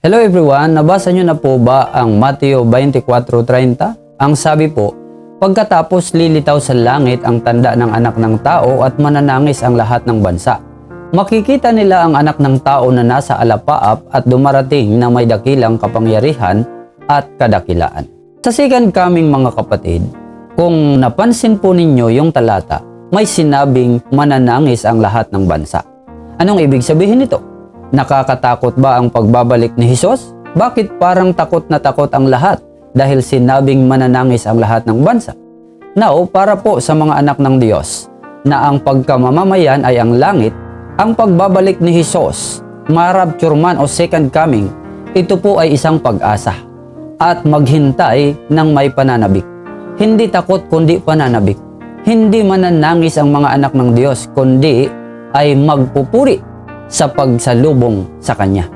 Hello everyone, nabasa nyo na po ba ang Mateo 24:30? Ang sabi po, pagkatapos lilitaw sa langit ang tanda ng anak ng tao at mananangis ang lahat ng bansa. Makikita nila ang anak ng tao na nasa alapaap at dumarating na may dakilang kapangyarihan at kadakilaan. Sa second coming mga kapatid, kung napansin po ninyo yung talata, may sinabing mananangis ang lahat ng bansa. Anong ibig sabihin nito? Nakakatakot ba ang pagbabalik ni Hesus? Bakit parang takot na takot ang lahat dahil sinabing mananangis ang lahat ng bansa? Now, para po sa mga anak ng Diyos na ang pagkamamamayan ay ang langit, ang pagbabalik ni Hesus, ma-rapture man o second coming, ito po ay isang pag-asa at maghintay ng may pananabik. Hindi takot kundi pananabik. Hindi mananangis ang mga anak ng Diyos kundi ay magpupuri sa pagsalubong sa Kanya.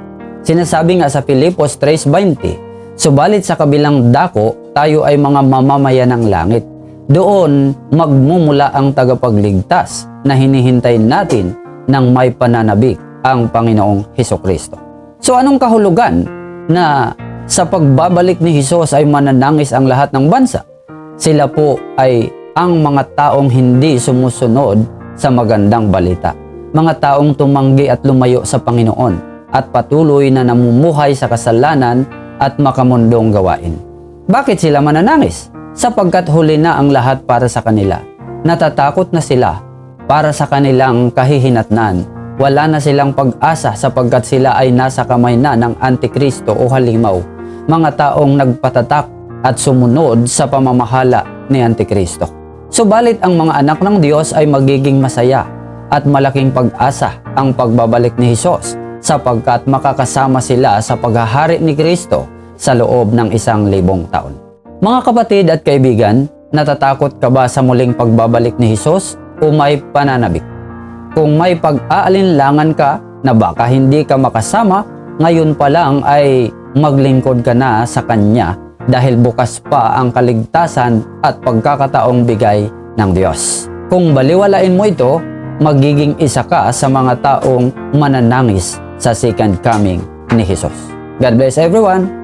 Sinasabi nga sa Filipos 3:20, subalit sa kabilang dako, tayo ay mga mamamayan ng langit. Doon magmumula ang tagapagligtas na hinihintay natin ng may pananabik, ang Panginoong Hesukristo. So anong kahulugan na sa pagbabalik ni Hesus ay mananangis ang lahat ng bansa? Sila po ay ang mga taong hindi sumusunod sa magandang balita. Mga taong tumanggi at lumayo sa Panginoon at patuloy na namumuhay sa kasalanan at makamundong gawain. Bakit sila mananangis? Sapagkat huli na ang lahat para sa kanila. Natatakot na sila para sa kanilang kahihinatnan. Wala na silang pag-asa sapagkat sila ay nasa kamay na ng Antikristo o halimaw. Mga taong nagpatatak at sumunod sa pamamahala ni Antikristo. Subalit ang mga anak ng Diyos ay magiging masaya at malaking pag-asa ang pagbabalik ni Hesus sapagkat makakasama sila sa paghahari ni Kristo sa loob ng 1,000 taon. Mga kapatid at kaibigan, natatakot ka ba sa muling pagbabalik ni Hesus o may pananabik? Kung may pag-aalinlangan ka na baka hindi ka makasama, ngayon pa lang ay maglingkod ka na sa Kanya dahil bukas pa ang kaligtasan at pagkakataong bigay ng Diyos. Kung baliwalain mo ito, magiging isa ka sa mga taong mananangis sa second coming ni Hesus. God bless everyone!